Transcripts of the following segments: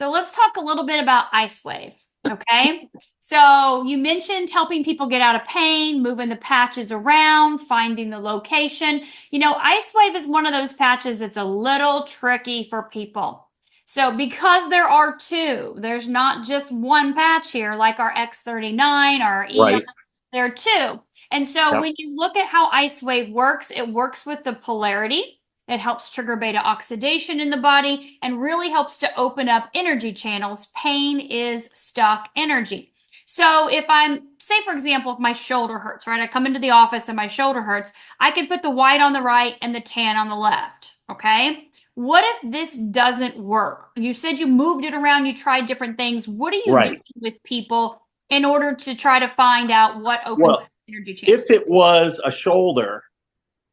So let's talk a little bit about IceWave. Okay. So you mentioned helping people get out of pain, moving the patches around, finding the location. IceWave is one of those patches that's a little tricky for people. So because there are two, there's not just one patch here, like our X39 or our Eon. Right. There are two. And so Yep. when you look at how IceWave works, it works with the polarity. It helps trigger beta oxidation in the body and really helps to open up energy channels. Pain is stuck energy. So if say for example, if my shoulder hurts, right? I come into the office and my shoulder hurts, I can put the white on the right and the tan on the left. Okay. What if this doesn't work? You said you moved it around, you tried different things. What are you doing Right. with people in order to try to find out what opens Well, up energy channels? if it was a shoulder,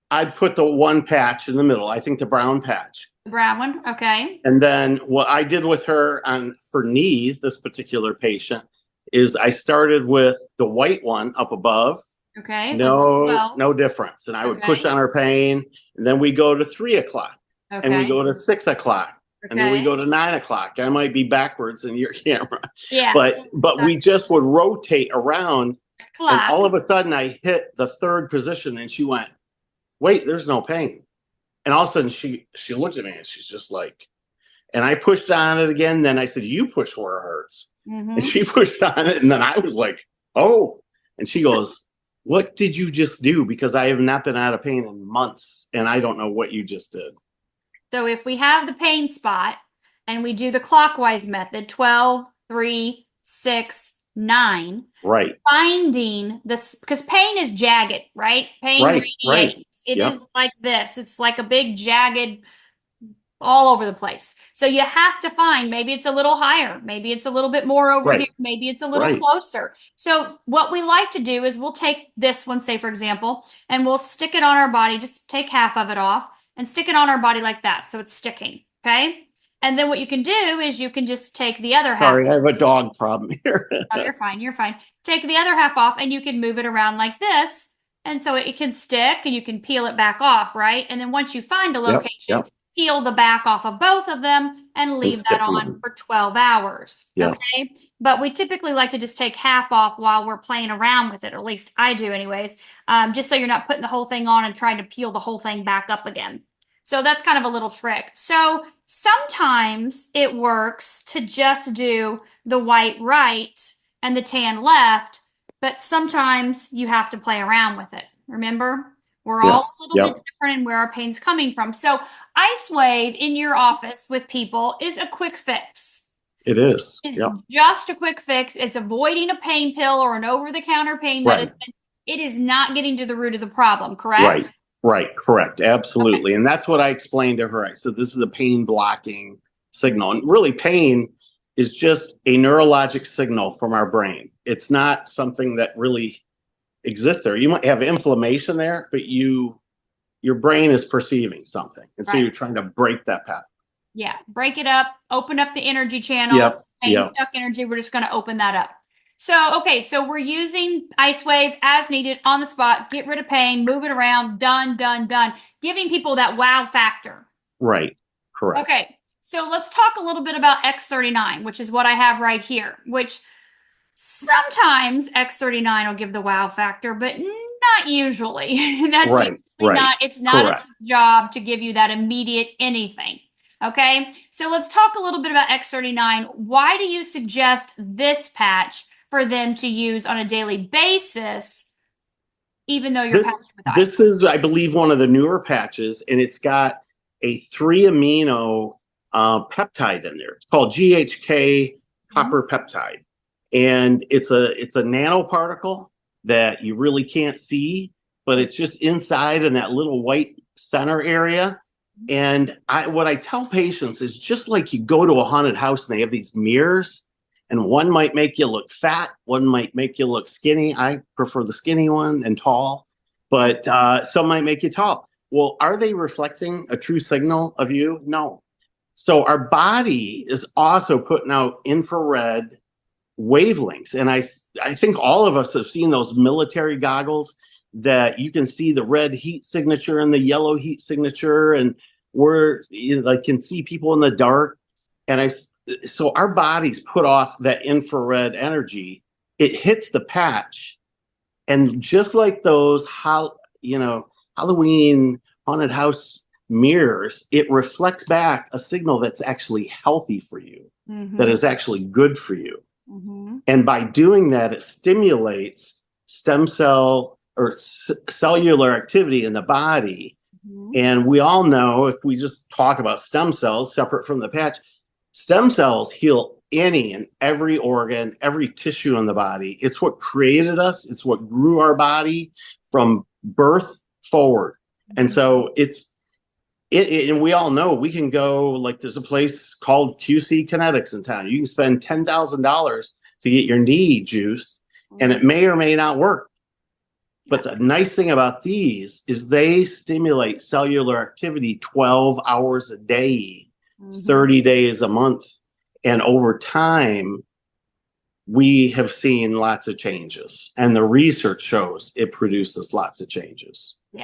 I'd put the one patch in the middle. I think the brown patch. The brown one. Okay. And then what I did with her on her knee, this particular patient, is I started with the white one up above. Okay. That works No, well. no difference. And I would push Okay. on her pain. And then we go to 3 o'clock. And we Okay. go to 6 o'clock. And then we Okay. go to 9 o'clock. I might be backwards in your camera. Yeah. But So we just would rotate around. And clock. all of a sudden I hit the third position and she went, wait, there's no pain. And all of a sudden she looked at me and she's just like, and I pushed on it again. Then I said, you push where it hurts. And Hmm. she pushed on it. And then I was like, oh. And she goes, what did you just do? Because I have not been out of pain in months. And I don't know what you just did. So if we have the pain spot and we do the clockwise method, 12, 3, 6, 9, Right. finding this, because pain is jagged, right? Pain Right. Right. radiates. It is Yep. like this. It's like a big jagged all over the place. So you have to find, maybe it's a little higher, maybe it's a little bit more over here, Right. maybe it's a little Right. closer. So what we like to do is we'll take this one, say for example, and we'll stick it on our body, just take half of it off and stick it on our body like that. So it's sticking. Okay. And then what you can do is you can just take the other half. Sorry, I have a dog problem here. Oh, you're fine. You're fine. Take the other half off and you can move it around like this. And so it can stick and you can peel it back off, right? And then once you find the Yep. location, Yep. peel the back off of both of them and And leave that stick them on on. for 12 hours. Yep. Okay. But we typically like to just take half off while we're playing around with it, or at least I do, anyways, just so you're not putting the whole thing on and trying to peel the whole thing back up again. So that's kind of a little trick. So sometimes it works to just do the white right and the tan left, but sometimes you have to play around with it. Remember, we're all Yep. a little bit Yep. different in where our pain's coming from. So, IceWave in your office with people is a quick fix. It is. It's Yep. just a quick fix. It's avoiding a pain pill or an over the counter pain Right. medicine. It is not getting to the root of the problem, correct? Right. Right. Correct. Okay. Absolutely. And that's what I explained to her. I said, this is a pain blocking signal. And really, pain is just a neurologic signal from our brain. It's not something that really exists there. You might have inflammation there, but your brain is perceiving something. And so Right. you're trying to break that path. Yeah. Break it up, open up the energy Yep. channels, pain Yep. stuck energy. We're just going to open that up. So, okay, so we're using IceWave as needed on the spot, get rid of pain, move it around, done, done, done, giving people that wow factor. Right. Correct. Okay, so let's talk a little bit about X39, which is what I have right here, which sometimes X39 will give the wow factor, but not usually. That's Right. usually Right. it's not its Correct. job to give you that immediate anything. Okay, so let's talk a little bit about X39. Why do you suggest this patch for them to use on a daily basis, even though you're This patching with ice? this is, I believe, one of the newer patches, and it's got a 3 amino peptide in there. It's called GHK Mhm. copper peptide, and it's a nanoparticle that you really can't see, but it's just inside in that little white center area. And what I tell patients is, just like you go to a haunted house and they have these mirrors, and one might make you look fat, one might make you look skinny. I prefer the skinny one and tall, but some might make you tall. Well, are they reflecting a true signal of you? No. So our body is also putting out infrared wavelengths. And I think all of us have seen those military goggles that you can see the red heat signature and the yellow heat signature, and we're, like, can see people in the dark. And so our bodies put off that infrared energy. It hits the patch, and just like those Halloween haunted house mirrors, it reflects back a signal that's actually healthy for you, that is actually good for you. And by doing that, it stimulates stem cell or cellular activity in the body. And we all know, if we just talk about stem cells separate from the patch, stem cells heal any and every organ, every tissue in the body. It's what created us. It's what grew our body from birth forward. And so and we all know we can go, like, there's a place called QC Kinetics in town. You can spend $10,000 to get your knee juice, and it may or may not work. But the nice thing about these is they stimulate cellular activity 12 hours a day, 30 days a month. And over time, we have seen lots of changes. And the research shows it produces lots of changes.